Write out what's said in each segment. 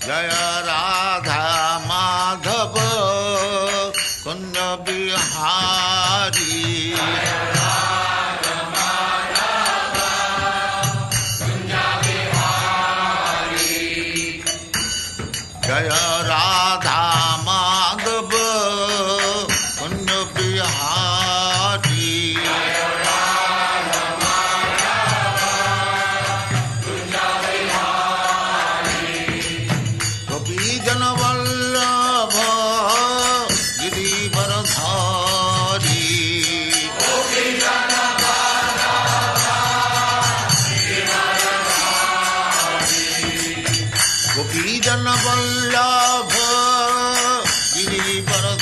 जय राधा माधव कुंज बिहारी जय राधा माधव कुंज बिहारी गोपी जन वल्लभ गिरिवरधारी गोपी जन वल्लभ गिरिवरधारी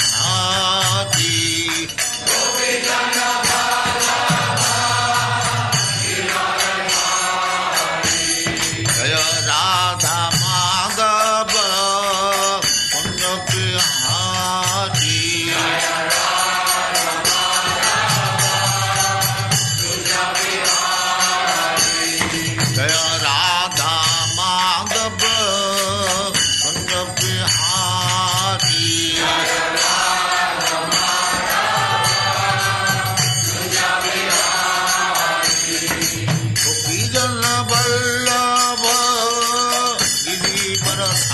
जय राधा माधव कुंज बिहारी जय राधा माधव कुंज बिहारी गोपी जन वल्लभ गिरिवरधारी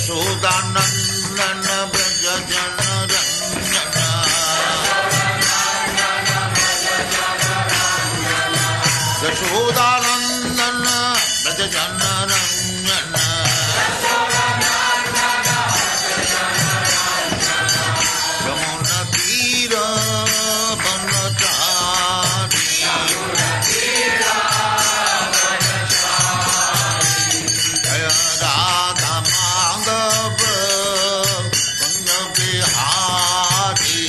यशोदानंदन व्रज जन रंजन यशोदानंदन व्रज जन रंजन यमुना तीर बनचारी जय राधा माधव कुंज बिहारी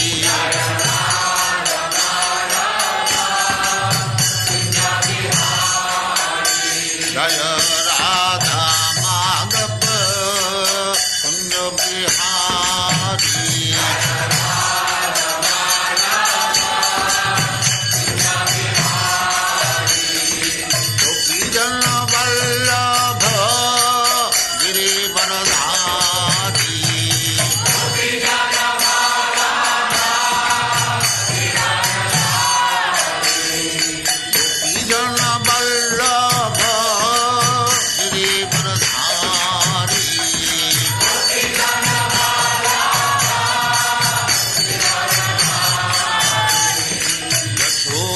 जय राधा माधव कुंज बिहारी गोपी जन वल्लभ गिरिवरधारी गोपी जन वल्लभ गिरिवरधारी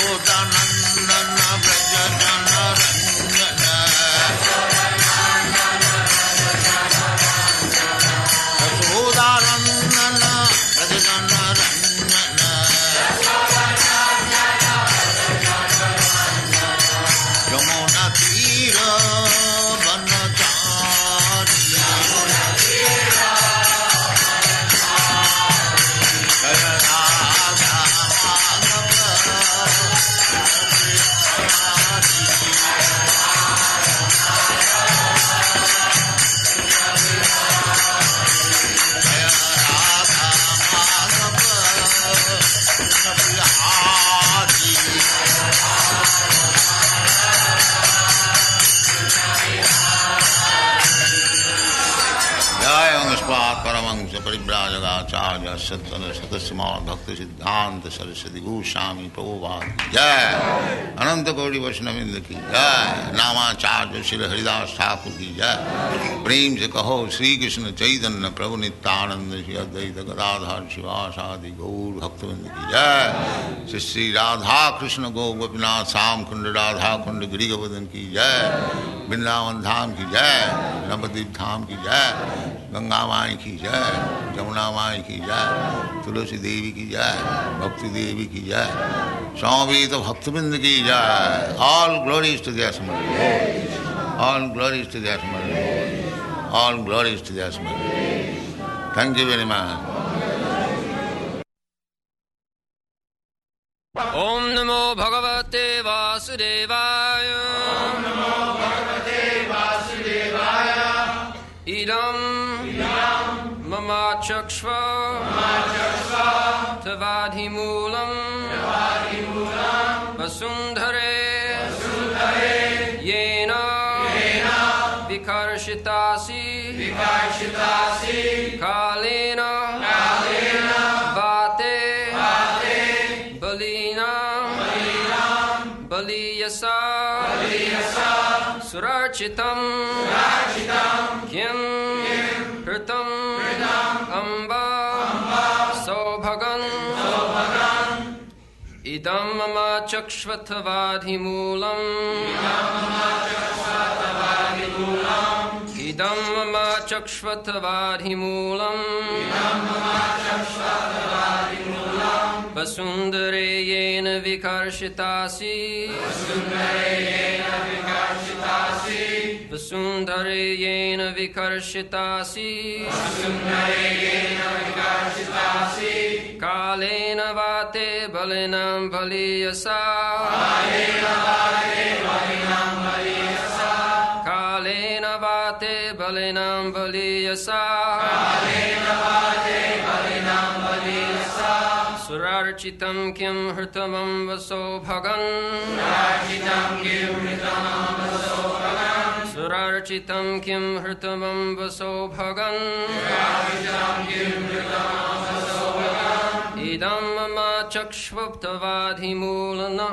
यशोदानंदन व्रज जन रंजन यशोदानंदन व्रज जन रंजन यमुना तीर बनचारी जय राधा माधव जय राधा माधव बिहारी जय अंगस्पात परमंश परिव्राजकाचार्य सत्तन सतस्मार भक्त सिद्धांत सरस्वती गोस्वामी प्रभुपाद जय अनंत कोटि वैष्णववृंद की जय नामाचार्य श्री हरिदास ठाकुर की जय प्रेम से कहो श्री कृष्ण चैतन्य प्रभु नित्यानंद श्री अद्वैत गदाधर शिवासादि गौर भक्तवृंद की जय श्री श्री राधा कृष्ण गो गोपीनाथ श्याम कुंड राधा कुंड गिरि गोवर्धन की जय वृंदावन धाम की जय नवद्वीप धाम की जय गंगा माई की जय जमुना माई की जय तुलसी देवी की जय भक्ति देवी की जय समवेत भक्तबिंद की जय ऑल ग्लोरीज टू द असमर ऑल ग्लोरीज टू द असमर ऑल ग्लोरीज टू द असमर थैंक यू वेरी मच ओम नमो भगवते वासुदेवाय ओम नमो भगवते वासुदेवाय इदं मम mamachakshva tavadhimulam vasundhare yena vikarshitasi kalena vate balina baliyasa surarchitam kim hritam amba sobhagan idam mama chakshvatavadhimulam idam mama chakshvatavadhimulam vasundare yena vikarshitasi vasundare yena vikarshitasi kalena vate balinam baliyasa kalena vate balinam baliyasa surarchitam kim hritamam vaso bhagan surarchitam kim hritamam vaso bhagan idam mama chakshvatavadhimulam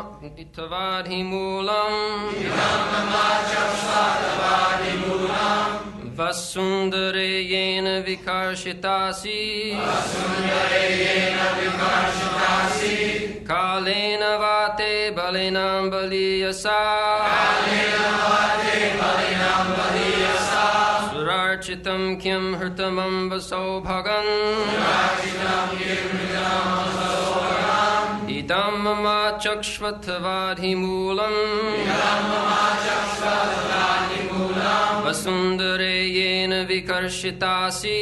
vasundare yena vikarshitasi kalena vate balinam baliyasa surarchitam kim hritamam vaso bhagan idam mama chakshvatavadhimulam vasundare yena vikarshitasi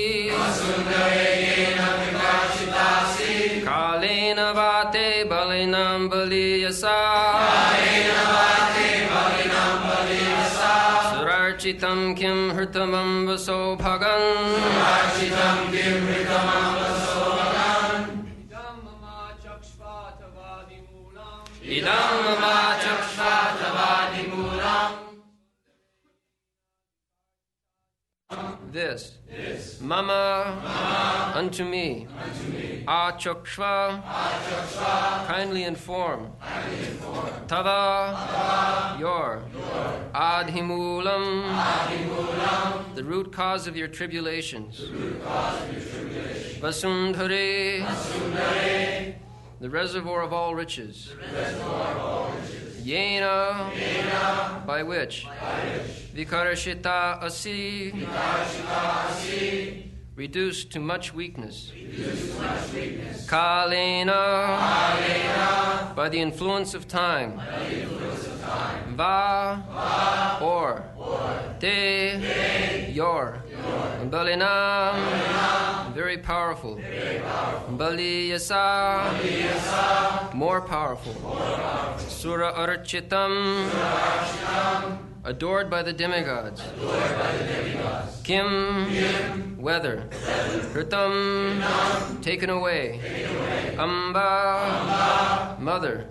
kalena vate balinam baliyasa surarchitam kim hritamam vaso bhagan idam mama chakshvatavadhimulam. This, mama, unto me, achakshva, kindly inform, tava, your, adhimulam, the root cause of your tribulations, vasundhare, the reservoir of all riches, yena, by which, vikarshita asi, reduced to much weakness, kalena, by the influence of time, va, or, te, your, balinam, very powerful, baliyasa, more powerful, sura architam, adored by the demigods, kim, whether, hritam, taken away, amba, mother,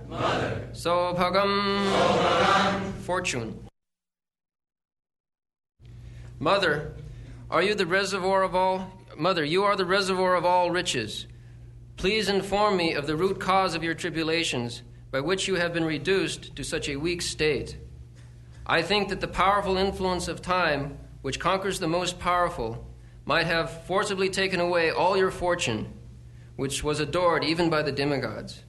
sobhagam, fortune. Mother, are you the reservoir of all? Mother, you are the reservoir of all riches. Please inform me of the root cause of your tribulations, by which you have been reduced to such a weak state. I think that the powerful influence of time, which conquers the most powerful, might have forcibly taken away all your fortune, which was adored even by the demigods.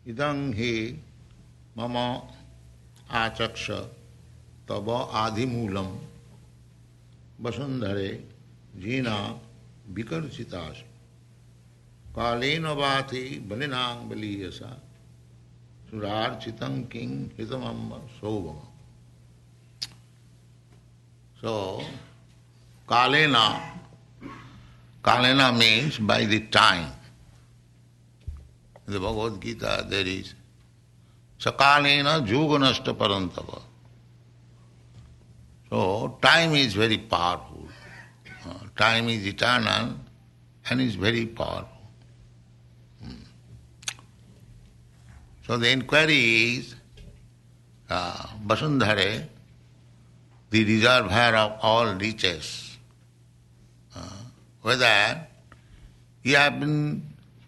Idang hi mama achaksha tava adhimulam vasundhare jina vikarchitas kalena vati balinang baliyasa surarchitam king hitamamba sobham. So, kalena means by the time. In the Bhagavad Gita there is sakalena yoganashta parantava. So time is very powerful. Time is eternal and is very powerful. So the inquiry is, Vasundhare, the reservoir of all riches, whether you have been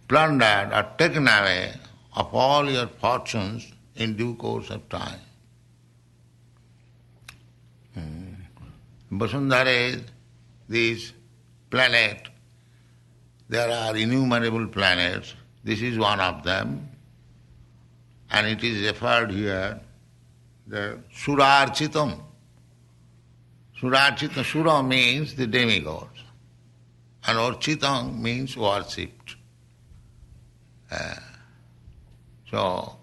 plundered or taken away of all your fortunes in due course of time. Vasundhare, this planet, there are innumerable planets. This is one of them. And it is referred here, the Surarchitam. Surarchitam, Sura means the demigods. And Architam means worshipped. So,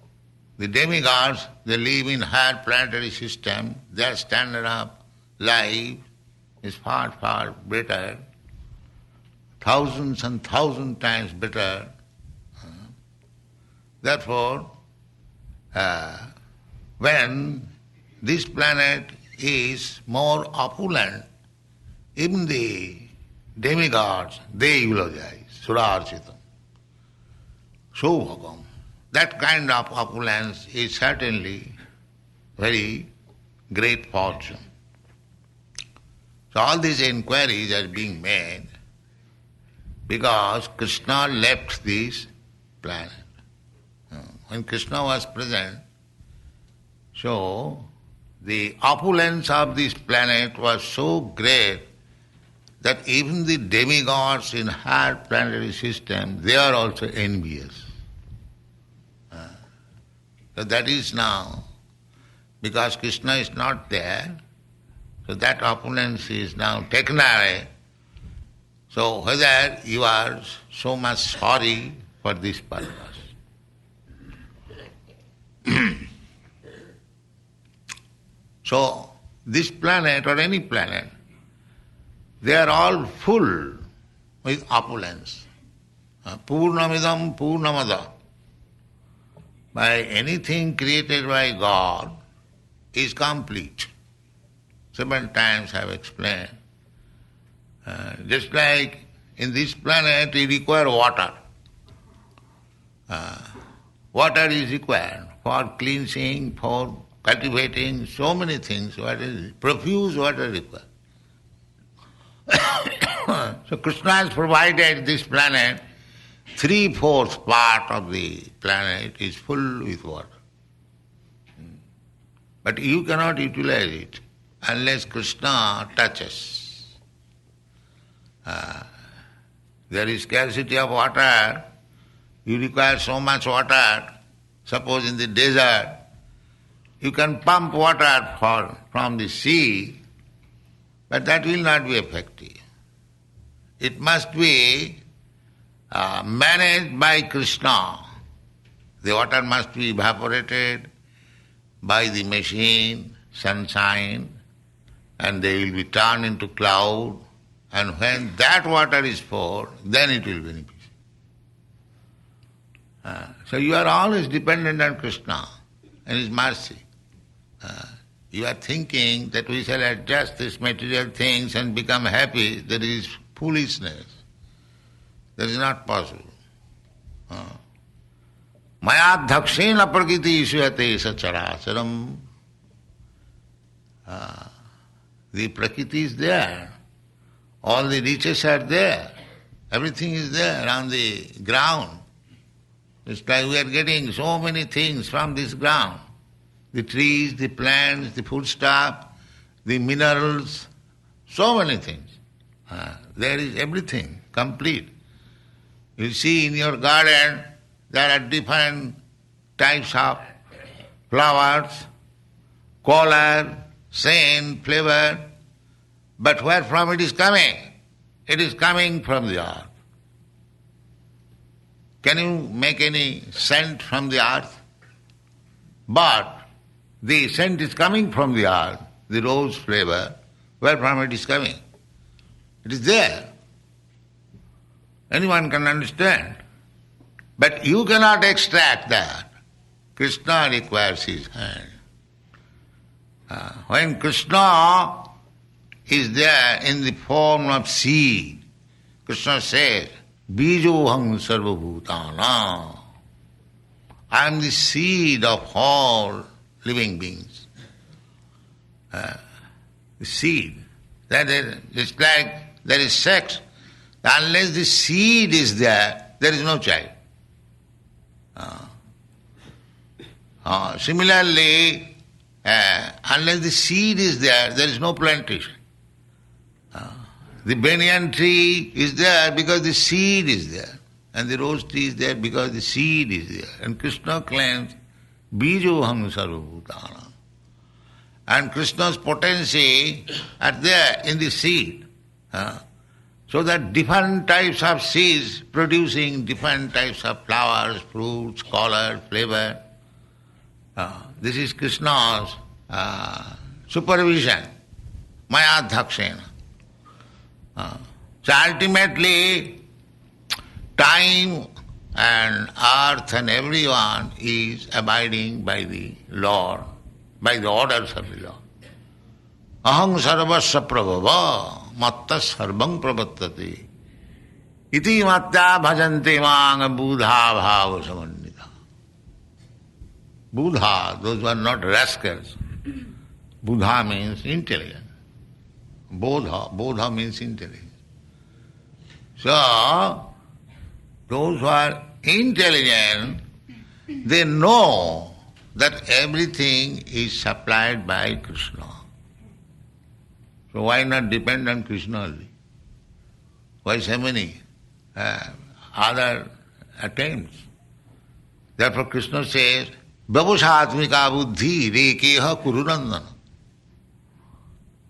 the demigods, they live in higher planetary system. Their standard of life is far, far better, thousands and thousands times better. Therefore, when this planet is more opulent, even the demigods, they eulogize, Surarchitam. Sobhagam. That kind of opulence is certainly very great fortune. So all these inquiries are being made because Krishna left this planet. When Krishna was present, so the opulence of this planet was so great that even the demigods in higher planetary system, they are also envious. So that is now, because Krishna is not there, so that opulence is now taken away. So whether you are so much sorry for this purpose. So this planet or any planet, they are all full with opulence. Purnamidam Purnamada. By anything created by God is complete. 7 times I have explained. Just like in this planet we require water. Water is required for cleansing, for cultivating, so many things. Profuse water required. So Krishna has provided this planet, 3/4 part of the planet is full with water. But you cannot utilize it unless Krishna touches. There is scarcity of water, you require so much water. Suppose in the desert, you can pump water from the sea, but that will not be effective. It must be managed by Krishna. The water must be evaporated by the machine, sunshine, and they will be turned into cloud. And when that water is poured, then it will benefit. So you are always dependent on Krishna and His mercy. You are thinking that we shall adjust these material things and become happy. That is foolishness. That is not possible. Maya dhakshena prakriti ishuyate sacharacharam. The prakriti is there. All the riches are there. Everything is there on the ground. It's like we are getting so many things from this ground. The trees, the plants, the foodstuff, the minerals, so many things. There is everything, complete. You see in your garden, there are different types of flowers, color, scent, flavor, but where from it is coming? It is coming from the earth. Can you make any scent from the earth? But the scent is coming from the earth, the rose flavor, where from it is coming? It is there. Anyone can understand. But you cannot extract that. Krishna requires his hand. When Krishna is there in the form of seed. Krishna says, Bijoham sarvabhutana. I am the seed of all living beings. The seed. That is, it's like there is sex. Unless the seed is there is no child. Similarly, unless the seed is there is no plantation. The banyan tree is there because the seed is there. And the rose tree is there because the seed is there. And Krishna claims, Bijoham sarvabhutana. And Krishna's potency are there in the seed. So that different types of seeds producing different types of flowers, fruits, color, flavor. This is Krishna's supervision, Maya Dhakshena. So ultimately, time and earth and everyone is abiding by the Lord, by the orders of the Lord. Aham sarvasya prabhava matta sarvam pravattate iti matta bhajante mang buddha bhava samannita. Buddha, those who are not rascals. Buddha means intelligent. Bodha means intelligence. So, those who are intelligent, they know that everything is supplied by Krishna. So why not depend on Krishna only? Why so many other attempts? Therefore Krishna says, Babushatmika buddhi rekeha kurunandana.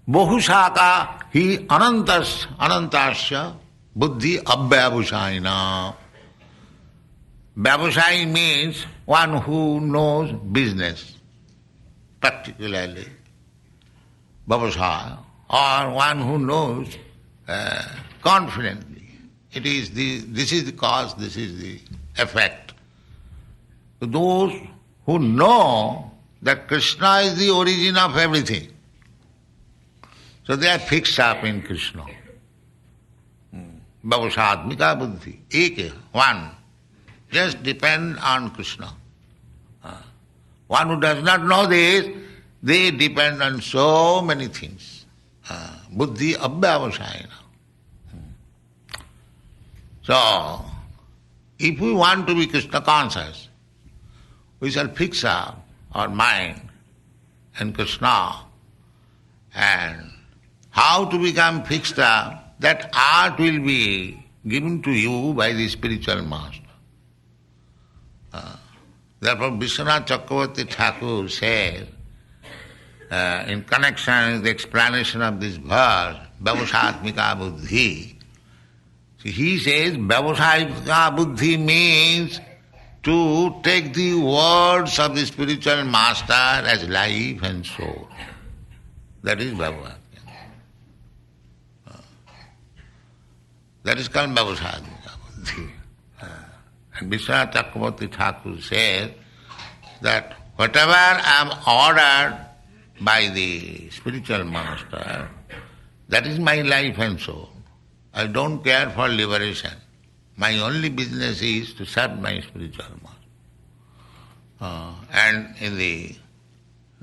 Bahushaka hi anantasya buddhi abhyabhushayina. Vyabhushayi means one who knows business, particularly Babhusha, or one who knows confidently. This is the cause, this is the effect. So those who know that Krishna is the origin of everything, so they are fixed up in Krishna. Babhushatmika buddhi, eke, one. Just depend on Krishna. One who does not know this, they depend on so many things. Buddhi abhyavasayana. So, if we want to be Krishna conscious, we shall fix up our mind in Krishna. And how to become fixed up, that art will be given to you by the spiritual master. Therefore Vishwanath Chakravarti Thakur says, in connection with the explanation of this verse, Vyabhushatmika buddhi, he says Vyabhushatmika buddhi means to take the words of the spiritual master as life and soul. That is Vyabhushatmika. That is called Vyabhushatmika buddhi. And Vishwanath Chakravarti Thakur says that whatever I am ordered by the spiritual master, that is my life and soul. I don't care for liberation. My only business is to serve my spiritual master. And in the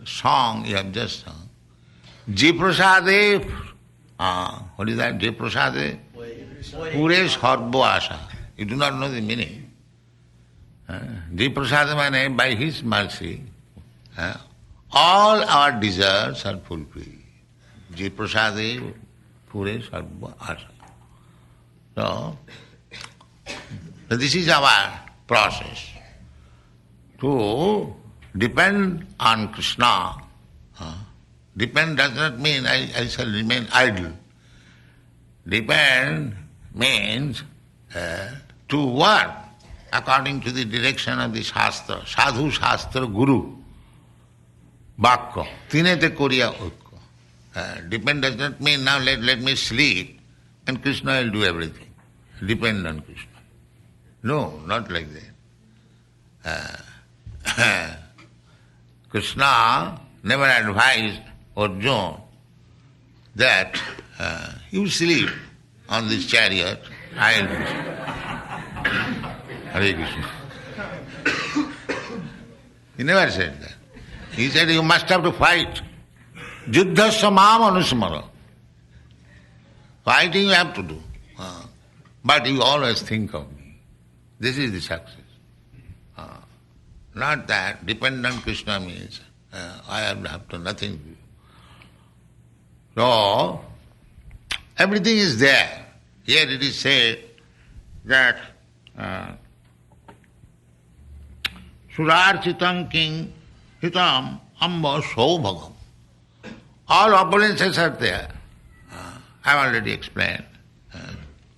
song you have just sung, Jiprasade, what is that? Jiprasade? Pure sarva asha. You do not know the meaning. Jiprasade means by his mercy, all our desires are fulfilled. Jiprasade pure sarva asha. So this is our process. To depend on Krishna. Depend does not mean I shall remain idle. Depend means to work according to the direction of the Shastra. Sadhu Shastra Guru. Bhakya. Tinete Koriya Ukya. Depend does not mean now let me sleep and Krishna will do everything. Depend on Krishna. No, not like that. Krishna never advised Arjuna that you sleep on this chariot, I will do. Hare Krishna. He never said that. He said you must have to fight. Juddhasya mam anusmara. Fighting you have to do. But you always think of me. This is the success. Not that dependent Krishna means I have to nothing to do. So, everything is there. Here it is said that Surarchitam king hitam amba saubhagam. All opulences are there. I have already explained.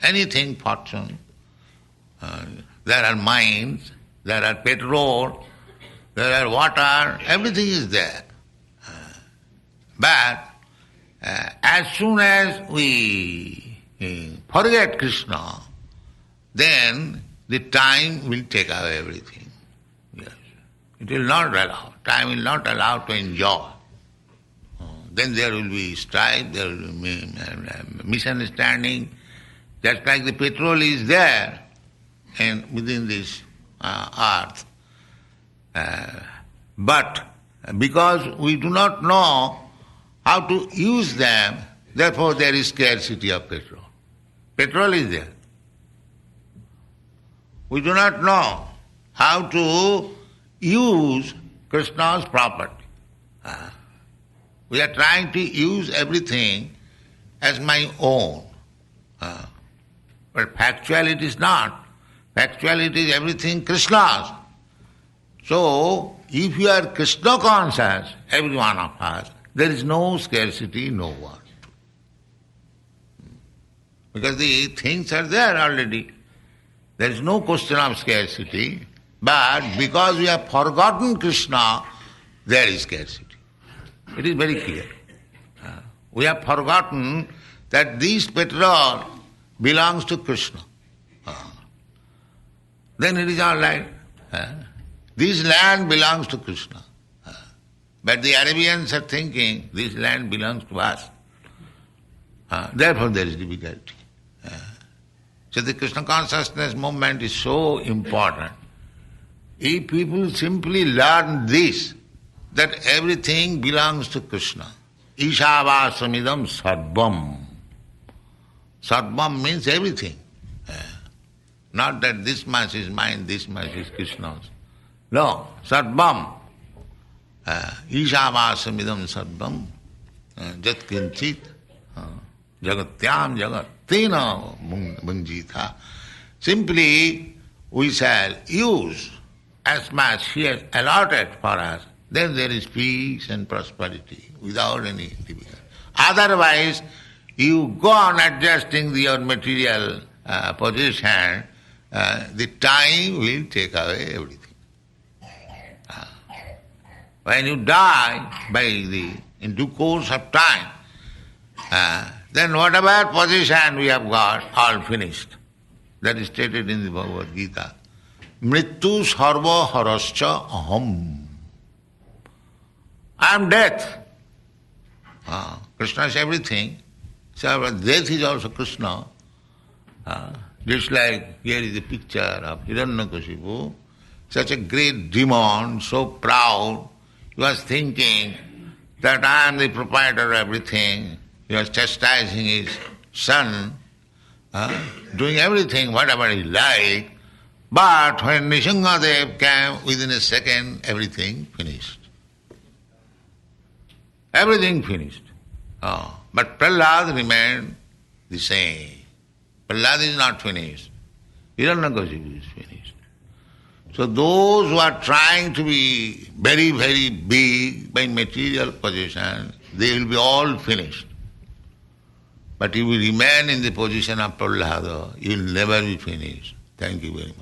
Anything fortune. There are mines, there are petrol, there are water, everything is there. But as soon as we forget Krishna, then the time will take away everything. Yes. It will not allow. Time will not allow to enjoy. Then there will be strife, there will be misunderstanding. Just like the petrol is there and within this earth. But because we do not know how to use them, therefore there is scarcity of petrol. Petrol is there. We do not know how to use Krishna's property. We are trying to use everything as my own. But factuality is not. Factuality is everything Krishna's. So, if you are Krishna conscious, every one of us, there is no scarcity, no want. Because the things are there already. There is no question of scarcity, but because we have forgotten Krishna, there is scarcity. It is very clear. We have forgotten that this petrol belongs to Krishna. Then it is all right. This land belongs to Krishna. But the Arabians are thinking this land belongs to us. Therefore there is difficulty. So the Krishna consciousness movement is so important. If people simply learn this, that everything belongs to Krishna. Ishavāsamidam sarvam. Sarvam means everything. Not that this much is mine, this much is Krishna's. No, sarvam. Ishavāsamidam sarvam. Jat kinchit. Jagatyam jagat. Tena munjita. Simply we shall use as much He has allotted for us, then there is peace and prosperity without any difficulty. Otherwise, you go on adjusting your material position, the time will take away everything. When you die in due course of time, then whatever position we have got, all finished. That is stated in the Bhagavad Gita. Mrityu sarva harascha aham. I am death. Krishna is everything. So death is also Krishna. Just like here is a picture of Hiranyakashipu, such a great demon, so proud, he was thinking that I am the proprietor of everything. He was chastising his son, doing everything, whatever he liked. But when Nishingadev came, within a second, everything finished. Everything finished. But Prahlad remained the same. Prahlad is not finished. Hiranyakashipu is finished. So those who are trying to be very, very big by material possession, they will be all finished. But if you remain in the position of Prahlada, you will never be finished. Thank you very much.